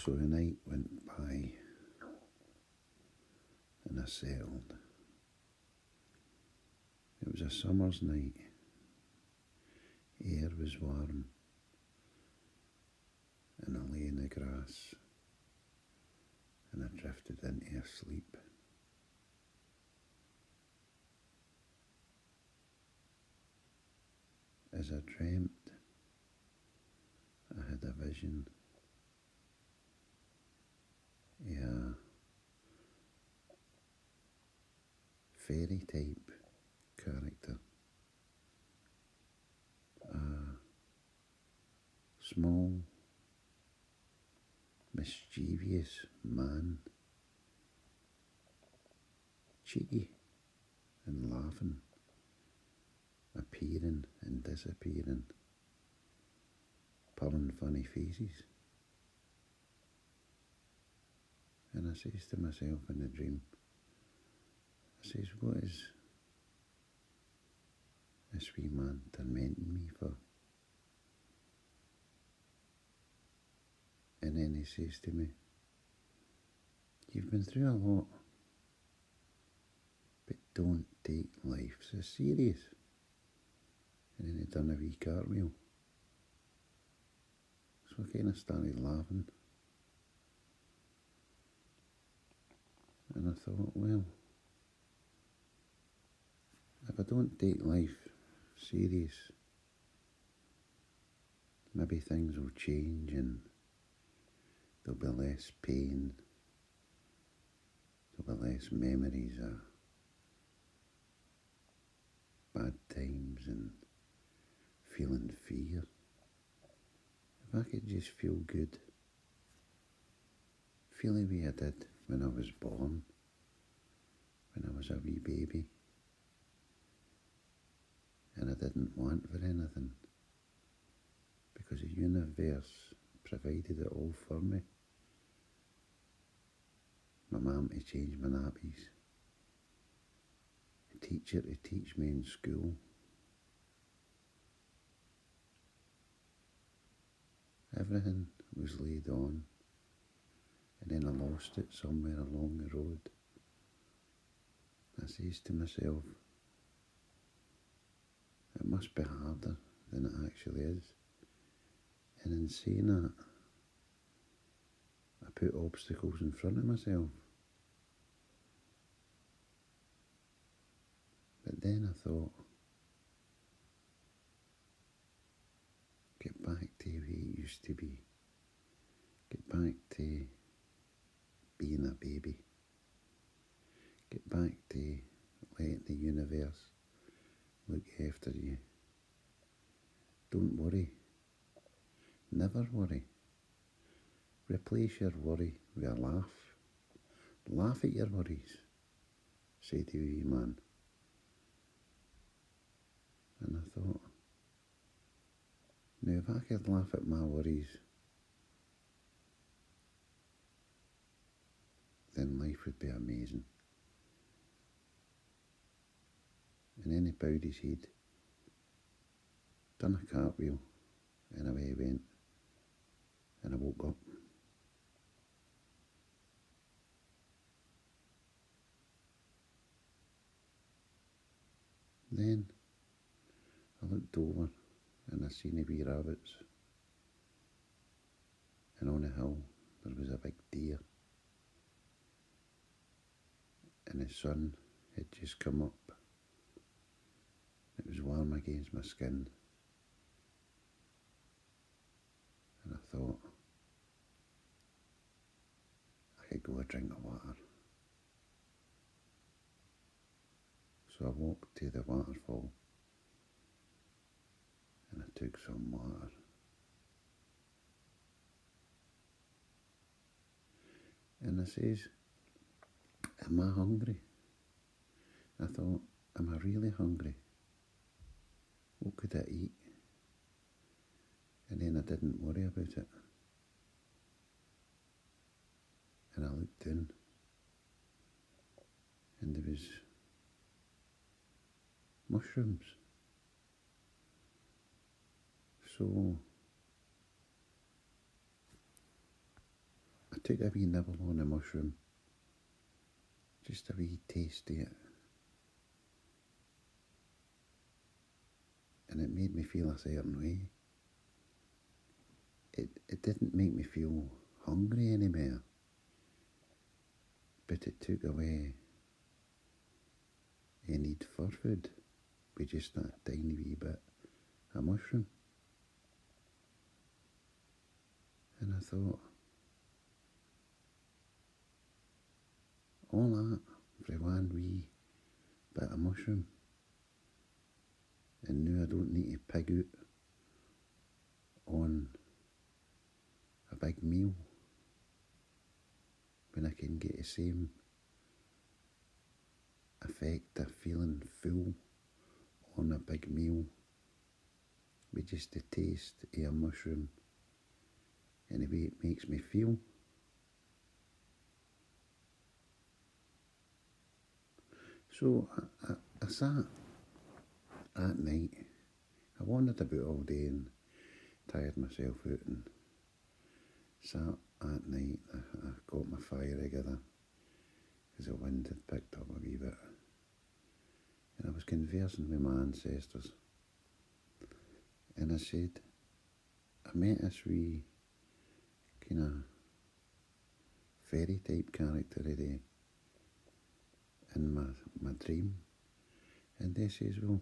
So the night went by and I settled. It was a summer's night. Air was warm and I lay in the grass and I drifted into a sleep. As I dreamt, I had a vision. A fairy type character. A small, mischievous man, cheeky and laughing, appearing and disappearing, pulling funny faces. And I says to myself in the dream, I says, what is this wee man tormenting me for? And then he says to me, you've been through a lot, but don't take life so serious. And then he done a wee cartwheel. So I kind of started laughing. And I thought, well, if I don't take life serious, maybe things will change and there'll be less pain, there'll be less memories of bad times and feeling fear. If I could just feel good, feel the way I did when I was born, when I was a wee baby, and I didn't want for anything, because the universe provided it all for me. My mum to change my nappies, a teacher to teach me in school, everything was laid on, and then I lost it somewhere along the road. I says to myself, it must be harder than it actually is. And in saying that, I put obstacles in front of myself. But then I thought, get back to the way it used to be. Get back to being a baby. Get back to letting the universe look after you. Don't worry. Never worry. Replace your worry with a laugh. Laugh at your worries, said the wee man. And I thought, now if I could laugh at my worries, then life would be amazing. And then he bowed his head, done a cartwheel, and away he went. And I woke up. Then I looked over and I seen the wee rabbits. And on the hill there was a big deer. And the sun had just come up. It was warm against my skin. And I thought, I could go a drink of water. So I walked to the waterfall and I took some water. And I says, am I hungry? I thought, am I really hungry? What could I eat? And then I didn't worry about it. And I looked down and there was mushrooms. So took a wee nibble on a mushroom, just a wee taste of it, and it made me feel a certain way. It didn't make me feel hungry anymore, but it took away a need for food with just that tiny wee bit of mushroom. And I thought, all that for one wee bit of mushroom, and now I don't need to pig out on a big meal when I can get the same effect of feeling full on a big meal with just the taste of a mushroom and the way it makes me feel. So I sat at night, I wandered about all day and tired myself out, and sat at night, I got my fire together because the wind had picked up a wee bit, and I was conversing with my ancestors, and I said, I met this wee kind of fairy type character today in my dream, and they says, well,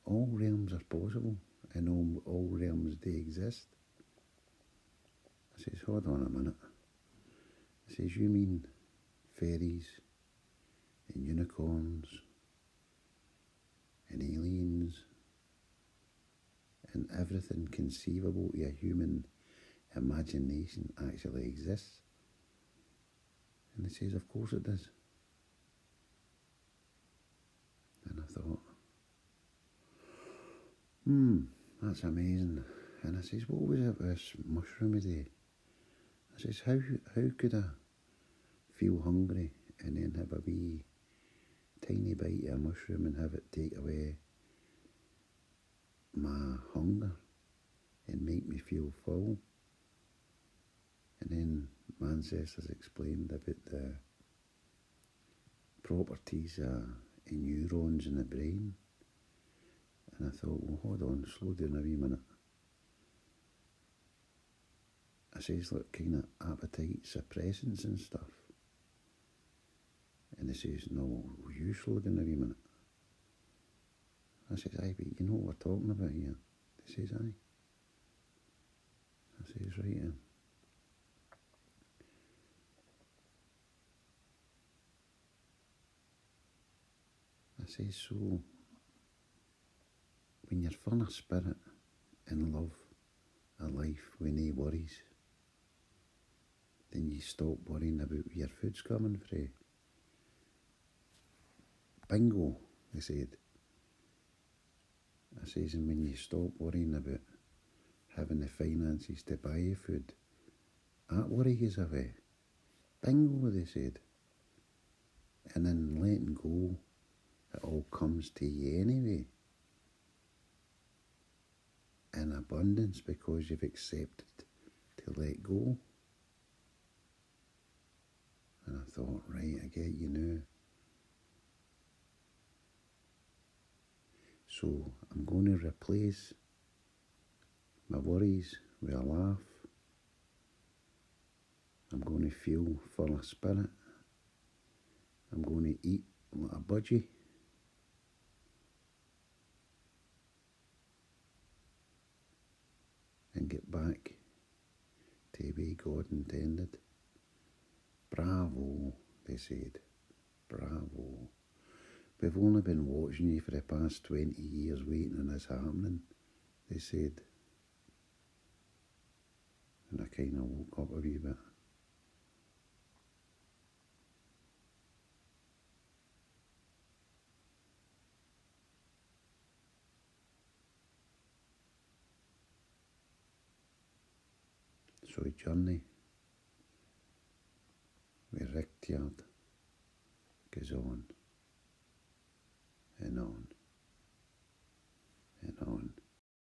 all realms are possible and all realms they exist. I says, hold on a minute. I says, you mean fairies and unicorns and aliens and everything conceivable to a human imagination actually exists? And he says, of course it does. And I thought, that's amazing. And I says, what was it with this mushroom day? I says, how could I feel hungry and then have a wee tiny bite of a mushroom and have it take away my hunger and make me feel full? And then my ancestors explained about the properties of neurons in the brain. And I thought, well, hold on, slow down a wee minute. I says, look, kind of appetite suppressants and stuff. And they says, no, you slow down a wee minute. I says, aye, but you know what we're talking about here? They says, aye. I says, right then. I says, so when you're full of spirit and love a life with no worries, then you stop worrying about where your food's coming from. Bingo, they said. I says, and when you stop worrying about having the finances to buy your food, that worry goes away. Bingo, they said. And then letting go, it all comes to you anyway. In abundance, because you've accepted to let go. And I thought, right, I get you now. So I'm going to replace my worries with a laugh. I'm going to feel full of spirit. I'm going to eat like a budgie. And get back to the way God intended. Bravo, they said. Bravo. We've only been watching you for the past 20 years waiting on this happening, they said. And I kind of woke up a wee bit. So the journey with Ricteard goes on and on.